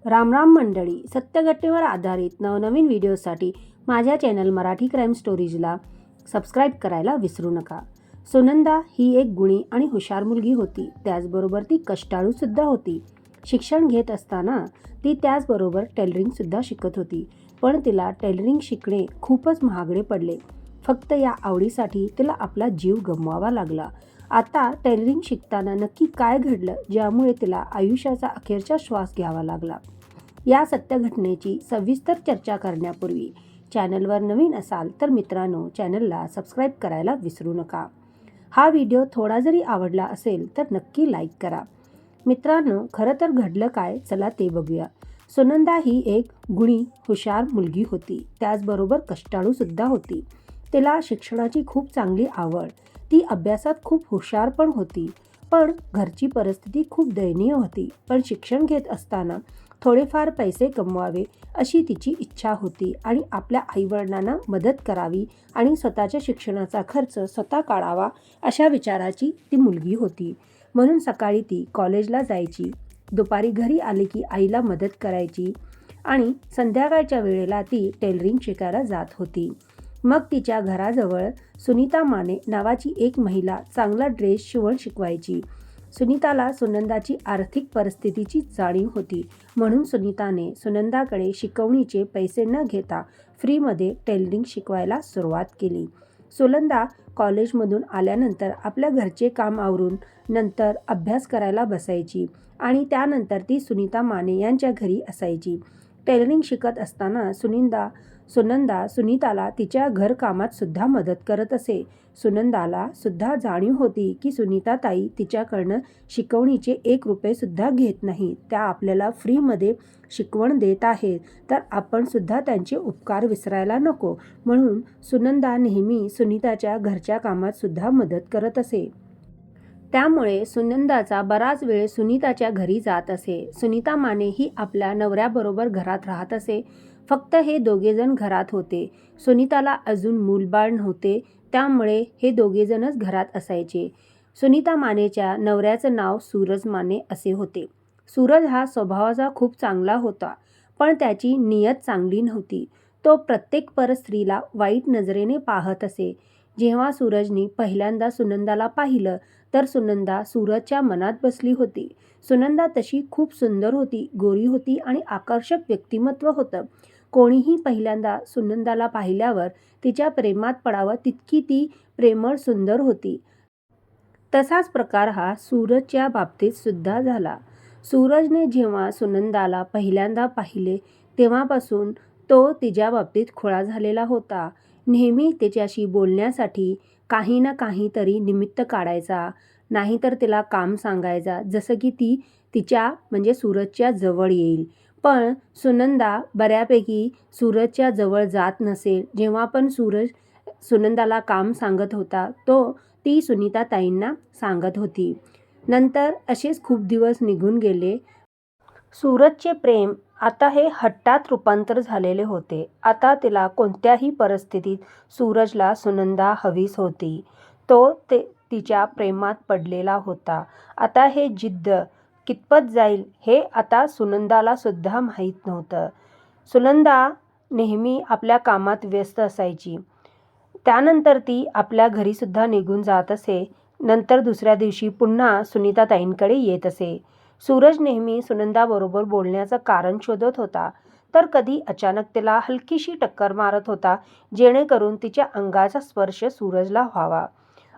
राम राम मंडळी, सत्यघटनेवर आधारित नवनवीन व्हिडिओसाठी माझ्या चॅनल मराठी क्राईम स्टोरीजला सबस्क्राईब करायला विसरू नका. सुनंदा ही एक गुणी आणि हुशार मुलगी होती. त्याचबरोबर ती कष्टाळूसुद्धा होती. शिक्षण घेत असताना ती त्याचबरोबर टेलरिंगसुद्धा शिकत होती. पण तिला टेलरिंग शिकणे खूपच महागडे पडले. फक्त या आवडीसाठी तिला आपला जीव गमवावा लागला. आता टेलरिंग शिकताना नक्की काय घडलं ज्यामुळे तिला आयुष्याचा अखेरचा श्वास घ्यावा लागला? या सत्य घटनेची सविस्तर चर्चा करण्यापूर्वी चॅनलवर नवीन असाल तर मित्रांनो, चॅनलला सबस्क्राईब करायला विसरू नका. हा व्हिडिओ थोडा जरी आवडला असेल तर नक्की लाईक करा. मित्रांनो, खरं तर घडलं काय, चला ते बघूया. सुनंदा ही एक गुणी हुशार मुलगी होती. त्याचबरोबर कष्टाळूसुद्धा होती. तिला शिक्षणाची खूप चांगली आवड. ती अभ्यासात खूप हुशार पण होती. पण घरची परिस्थिती खूप दयनीय होती. पण शिक्षण घेत असताना थोडेफार पैसे कमवावे अशी तिची इच्छा होती आणि आपल्या आईवडिलांना मदत करावी आणि स्वतःच्या शिक्षणाचा खर्च स्वतः काढावा अशा विचाराची ती मुलगी होती. म्हणून सकाळी ती कॉलेजला जायची, दुपारी घरी आली की आईला मदत करायची आणि संध्याकाळच्या वेळेला ती टेलरिंग शिकायला जात होती. मग तिच्या घराजवळ सुनीता माने नावाची एक महिला चांगला ड्रेस शिवण शिकवायची. सुनीताला सुनंदाची आर्थिक परिस्थितीची जाणीव होती. म्हणून सुनीताने सुनंदाकडे शिकवणीचे पैसे न घेता फ्रीमध्ये टेलरिंग शिकवायला सुरुवात केली. सुनंदा कॉलेजमधून आल्यानंतर आपल्या घरचे काम आवरून नंतर अभ्यास करायला बसायची आणि त्यानंतर ती सुनीता माने यांच्या घरी असायची. टेलरिंग शिकत असताना सुनंदा सुनीताला तिच्या घरकामात सुद्धा मदत करत असे. सुनंदाला सुद्धा जाणीव होती की सुनीताताई तिच्याकडनं शिकवणीचे 1 रुपये सुद्धा घेत नाही. त्या आपल्याला फ्रीमध्ये शिकवण देत आहेत तर आपण सुद्धा त्यांचे उपकार विसरायला नको. म्हणून सुनंदा नेहमी सुनीताच्या घरच्या कामात सुद्धा मदत करत असे. त्यामुळे सुनंदाचा बराच वेळ सुनीताच्या घरी जात असे. सुनीता माने ही आपल्या नवऱ्याबरोबर घरात राहत असे. फक्त हे दोघेजण घरात होते. सुनीताला अजून मूलबाळ नव्हते, त्यामुळे हे दोघेजणच घरात असायचे. सुनीता मानेच्या नवऱ्याचं नाव सूरज माने असे होते. सूरज हा स्वभावाचा खूप चांगला होता, पण त्याची नियत चांगली नव्हती. तो प्रत्येक परस्त्रीला वाईट नजरेने पाहत असे. जेव्हा सूरजने पहिल्यांदा सुनंदाला पाहिलं तर सुनंदा सूरजच्या मनात बसली होती. सुनंदा तशी खूप सुंदर होती, गोरी होती आणि आकर्षक व्यक्तिमत्व होतं. कोणीही पहिल्यांदा सुनंदाला पाहिल्यावर तिच्या प्रेमात पडावं तितकी ती प्रेमळ सुंदर होती. तसाच प्रकार हा सूरजच्या बाबतीत सुद्धा झाला. सूरजने जेव्हा सुनंदाला पहिल्यांदा पाहिले तेव्हापासून तो तिच्या बाबतीत खुळा झालेला होता. नेहमी तिच्याशी बोलण्यासाठी काही ना काहीतरी निमित्त काढायचा, नाहीतर तिला काम सांगायचा, जसं की ती तिच्या म्हणजे सूरजच्या जवळ येईल. पण सुनंदा बऱ्यापैकी सूरजच्या जवळ जात नसे. जेव्हा पण सूरज सुनंदाला काम सांगत होता ती सुनीताताईंना सांगत होती. नंतर असेच खूप दिवस निघून गेले. सूरजचे प्रेम आता हे हट्टात रूपांतर झालेले होते. आता तिला कोणत्याही परिस्थितीत सूरजला सुनंदा हवीच होती. तो तिच्या प्रेमात पडलेला होता. आता हे जिद्द कितपत जाईल हे आता सुनंदाला सुद्धा माहीत नव्हतं. सुनंदा नेहमी आपल्या कामात व्यस्त असायची. त्यानंतर ती आपल्या घरीसुद्धा निघून जात असे. नंतर दुसऱ्या दिवशी पुन्हा सुनीताताईंकडे येत असे. सूरज नेहमी सुनंदाबरोबर बोलण्याचं कारण शोधत होता, तर कधी अचानक तिला हलकीशी टक्कर मारत होता, जेणेकरून तिच्या अंगाचा स्पर्श सूरजला व्हावा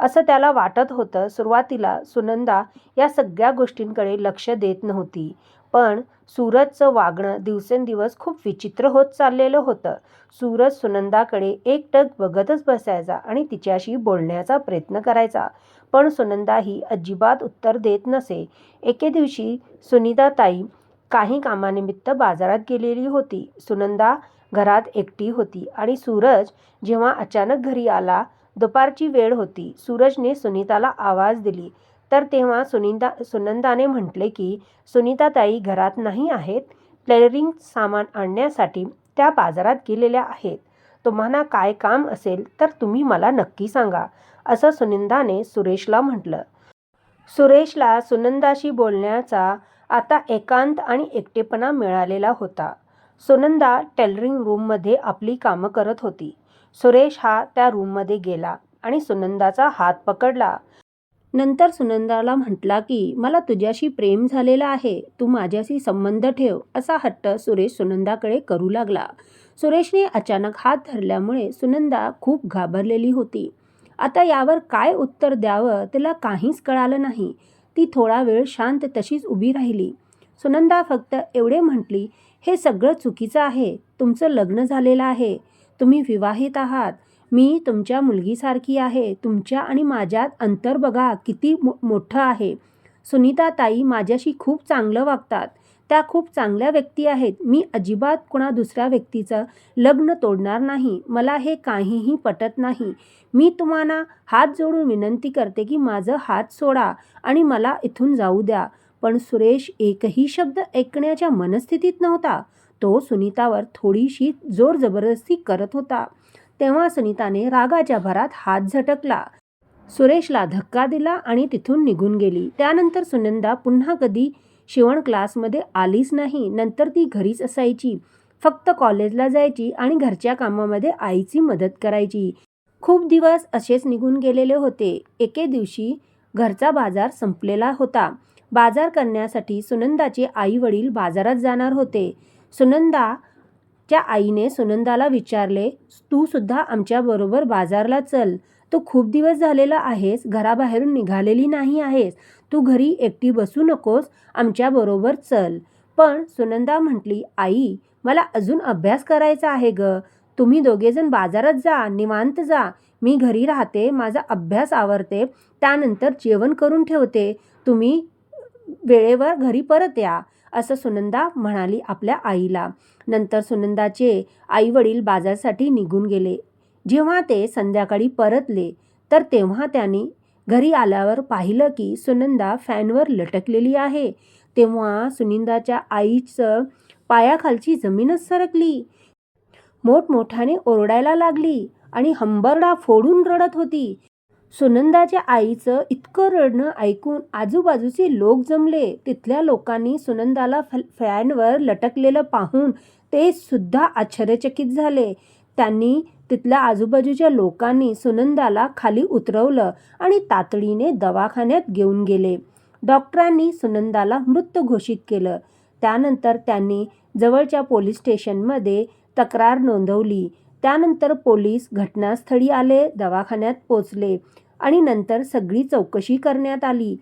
असं त्याला वाटत होतं. सुरुवातीला सुनंदा या सगळ्या गोष्टींकडे लक्ष देत नव्हती, पण सूरजचं वागणं दिवसेंदिवस खूप विचित्र होत चाललेलं होतं. सूरज सुनंदाकडे एकटक बघतच बसायचा आणि तिच्याशी बोलण्याचा प्रयत्न करायचा, पण सुनंदा ही अजिबात उत्तर देत नसे. एके दिवशी सुनीताताई काही कामानिमित्त बाजारात गेलेली होती. सुनंदा घरात एकटी होती आणि सूरज जेव्हा अचानक घरी आला, दुपारची वेळ होती. सूरजने सुनीताला आवाज दिली तर तेव्हा सुनंदाने म्हटले की सुनीताताई घरात नाही आहेत, टेलरिंग सामान आणण्यासाठी त्या बाजारात गेलेल्या आहेत. तुम्हाला काय काम असेल तर तुम्ही मला नक्की सांगा, असं सुनंदाने सुरेशला म्हटलं. सुरेशला सुनंदाशी बोलण्याचा आता एकांत आणि एकटेपणा मिळालेला होता. सुनंदा टेलरिंग रूममध्ये आपली कामं करत होती. सुरेश हा त्या रूममध्ये गेला आणि सुनंदाचा हात पकडला. नंतर सुनंदाला म्हटला की मला तुझ्याशी प्रेम झालेलं आहे, तू माझ्याशी संबंध ठेव, असा हट्ट सुरेश सुनंदाकडे करू लागला. सुरेशने अचानक हात धरल्यामुळे सुनंदा खूप घाबरलेली होती. आता यावर काय उत्तर द्यावं तिला काहीच कळालं नाही. ती थोडा वेळ शांत तशीच उभी राहिली. सुनंदा फक्त एवढे म्हटली, हे सगळं चुकीचं आहे. तुमचं लग्न झालेलं आहे, तुम्ही विवाहित आहात, मी तुमच्या मुलगीसारखी आहे. तुमच्या आणि माझ्यात अंतर बघा किती मोठं आहे. सुनीता ताई माझ्याशी खूप चांगलं वागतात, त्या खूप चांगल्या व्यक्ती आहेत. मी अजिबात कुणा दुसऱ्या व्यक्तीचं लग्न तोडणार नाही. मला हे काहीही पटत नाही. मी तुम्हाला हात जोडून विनंती करते की माझं हात सोडा आणि मला इथून जाऊ द्या. पण सुरेश एकही शब्द ऐकण्याच्या मनस्थितीत नव्हता. तो सुनीतावर थोडीशी जोर जबरदस्ती करत होता. तेव्हा सुनीताने रागाच्या भरात हात झटकला, सुरेशला धक्का दिला आणि तिथून निघून गेली. त्यानंतर सुनंदा पुन्हा कधी शिवण क्लासमध्ये आलीच नाही. नंतर ती घरीच असायची, फक्त कॉलेजला जायची आणि घरच्या कामामध्ये आईची मदत करायची. खूप दिवस असेच निघून गेलेले होते. एके दिवशी घरचा बाजार संपलेला होता. बाजार करण्यासाठी सुनंदाचे आई वडील बाजारात जाणार होते. सुनंदाच्या आईने सुनंदाला विचारले, तू सुद्धा आमच्याबरोबर बाजारला चल. तू खूप दिवस झालेला आहेस, घराबाहेरून निघालेली नाही आहेस. तू घरी एकटी बसू नकोस, आमच्याबरोबर चल. पण सुनंदा म्हटली, आई मला अजून अभ्यास करायचा आहे ग. तुम्ही दोघेजण बाजारात जा, निवांत जा. मी घरी राहते, माझा अभ्यास आवरते, त्यानंतर जेवण करून ठेवते. तुम्ही वेळेवर घरी परत या, असं सुनंदा म्हणाली आपल्या आईला. नंतर सुनंदाचे आई वडील बाजारसाठी निघून गेले. जेव्हा ते संध्याकाळी परतले तर तेव्हा त्यांनी घरी आल्यावर पाहिलं की सुनंदा फॅनवर लटकलेली आहे. तेव्हा सुनंदाच्या आईचं पायाखालची जमीनच सरकली. मोठमोठ्याने ओरडायला लागली आणि हंबरडा फोडून रडत होती. सुनंदाच्या आईचं इतकं रडणं ऐकून आजूबाजूचे लोक जमले. तिथल्या लोकांनी सुनंदाला फॅनवर लटकलेलं पाहून ते सुद्धा आश्चर्यचकित झाले. त्यांनी तिथल्या आजूबाजूच्या लोकांनी सुनंदाला खाली उतरवलं आणि तातडीने दवाखान्यात घेऊन गेले. डॉक्टरांनी सुनंदाला मृत घोषित केलं. त्यानंतर त्यांनी जवळच्या पोलीस स्टेशनमध्ये तक्रार नोंदवली. त्यानंतर पोलीस घटनास्थळी आले, दवाखान्यात पोचले आणि नंतर सगळी चौकशी करण्यात आली.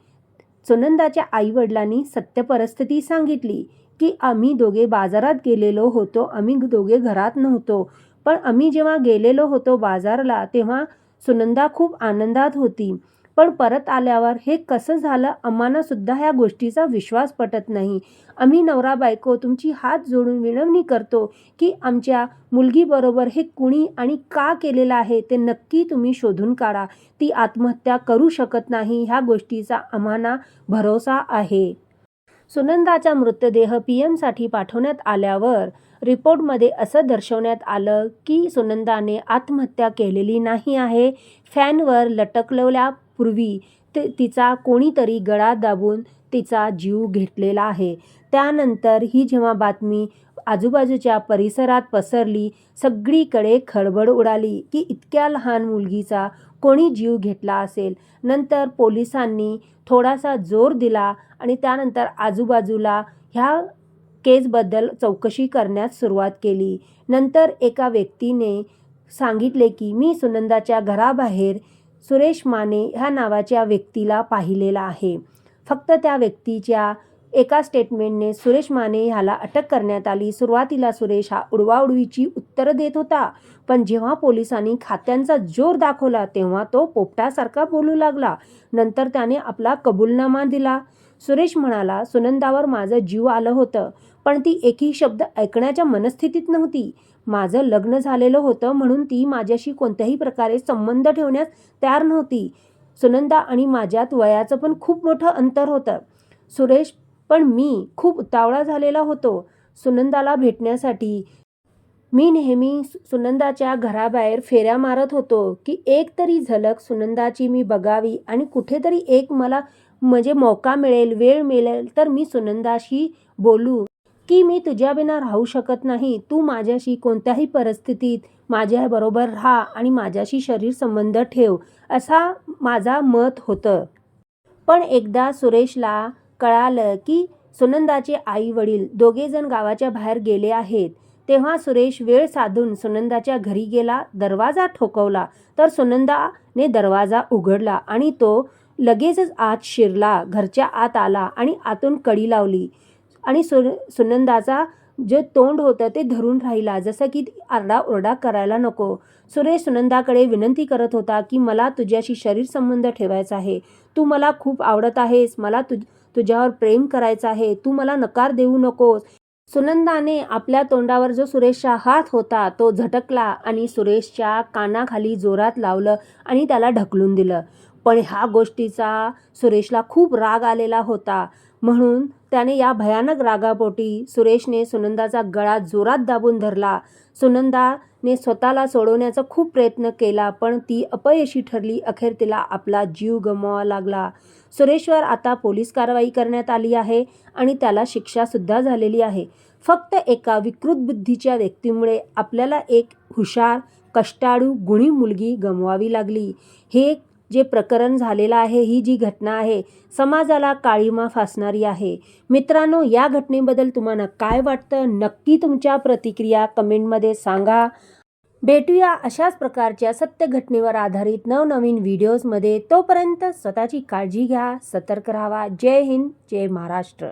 सुनंदाच्या आईवडिलांनी सत्य परिस्थिती सांगितली की आम्ही दोघे बाजारात गेलेलो होतो, आम्ही दोघे घरात नव्हतो. पण आम्ही जेव्हा गेलेलो होतो बाजारला तेव्हा सुनंदा खूप आनंदात होती. पण परत आल्यावर हे कसं झालं, आम्हाला सुद्धा ह्या गोष्टीचा विश्वास पटत नाही. आम्ही नवरा बायको तुमची हात जोडून विनवणी करतो की आमच्या मुलगीबरोबर हे कुणी आणि का केलेलं आहे ते नक्की तुम्ही शोधून काढा. ती आत्महत्या करू शकत नाही, ह्या गोष्टीचा आम्हाला भरोसा आहे. सुनंदाचा मृतदेह पीएमसाठी पाठवण्यात आल्यावर रिपोर्टमध्ये असं दर्शवण्यात आलं की सुनंदाने आत्महत्या केलेली नाही आहे. फॅनवर लटकवल्यापूर्वी तिचा कोणीतरी गळा दाबून तिचा जीव घेतलेला आहे. त्यानंतर ही जेव्हा बातमी आजूबाजूच्या परिसरात पसरली, सगळीकडे खळबळ उडाली की इतक्या लहान मुलगीचा कोणी जीव घेतला असेल. नंतर पोलिसांनी थोडासा जोर दिला आणि त्यानंतर आजूबाजूला ह्या केसबद्दल चौकशी करण्यास सुरुवात केली. नंतर एका व्यक्तीने सांगितले की मी सुनंदाच्या घराबाहेर सुरेश माने ह्या नावाच्या व्यक्तीला पाहिलेला आहे. फक्त त्या व्यक्तीच्या एका स्टेटमेंटने सुरेश माने ह्याला अटक करण्यात आली. सुरुवातीला सुरेश हा उडवाउडवीची उत्तरं देत होता, पण जेव्हा पोलिसांनी खात्यांचा जोर दाखवला तेव्हा तो पोपटासारखा बोलू लागला. नंतर त्याने आपला कबूलनामा दिला. सुरेश म्हणाला, सुनंदावर माझं जीव आलं होतं, पण ती एकही शब्द ऐकण्याच्या मनस्थितीत नव्हती. माझं लग्न झालेलं होतं म्हणून ती माझ्याशी कोणत्याही प्रकारे संबंध ठेवण्यास तयार नव्हती. सुनंदा आणि माझ्यात वयाचं पण खूप मोठं अंतर होतं. सुरेश पण मी खूप उतावळा झालेला होतो सुनंदाला भेटण्यासाठी. मी नेहमी सुनंदाच्या घराबाहेर फेऱ्या मारत होतो की एक तरी झलक सुनंदाची मी बघावी आणि कुठेतरी एक मला म्हणजे मौका मिळेल, वेळ मिळेल तर मी सुनंदाशी बोलू की मी तुझ्या बिना राहू शकत नाही. तू माझ्याशी कोणत्याही परिस्थितीत माझ्याबरोबर राहा आणि माझ्याशी शरीर संबंध ठेव, असा माझा मत होतं. पण एकदा सुरेशला कळालं की सुनंदाचे आई वडील दोघेजण गावाच्या बाहेर गेले आहेत. तेव्हा सुरेश वेळ साधून सुनंदाच्या घरी गेला. दरवाजा ठोकवला तर सुनंदाने दरवाजा उघडला आणि तो लगेचच आत शिरला. घरच्या आत आला आणि आतून कडी लावली आणि सुनंदाचा जे तोंड होतं ते धरून राहिला, जसं की आरडाओरडा करायला नको. सुरेश सुनंदाकडे विनंती करत होता की मला तुझ्याशी शरीर संबंध ठेवायचा आहे. तू मला खूप आवडत आहेस. मला तुझ्यावर प्रेम करायचं आहे. तू मला नकार देऊ नकोस. सुनंदाने आपल्या तोंडावर जो सुरेशचा हात होता तो झटकला आणि सुरेशच्या कानाखाली जोरात लावलं आणि त्याला ढकलून दिलं. पण ह्या गोष्टीचा सुरेशला खूप राग आलेला होता. म्हणून त्याने या भयानक रागापोटी सुरेशने सुनंदाचा गळा जोरात दाबून धरला. सुनंदाने स्वतःला सोडवण्याचा खूप प्रयत्न केला पण ती अपयशी ठरली. अखेर तिला आपला जीव गमवावा लागला. सुरेशवर आता पोलीस कारवाई करण्यात आली आहे आणि त्याला शिक्षासुद्धा झालेली आहे. फक्त एका विकृत बुद्धीच्या व्यक्तीमुळे आपल्याला एक हुशार, कष्टाळू, गुणी मुलगी गमवावी लागली. हे जे प्रकरण झालेलं आहे, ही जी घटना आहे, समाजाला काळिमा फासणारी आहे. मित्रांनो, या घटनेबद्दल तुम्हाला काय वाटतं? नक्की तुमच्या प्रतिक्रिया कमेंटमध्ये सांगा. भेटूया अशाच प्रकारच्या सत्य घटनेवर आधारित नवनवीन व्हिडिओजमध्ये. तोपर्यंत स्वतःची काळजी घ्या, सतर्क राहा. जय हिंद, जय महाराष्ट्र.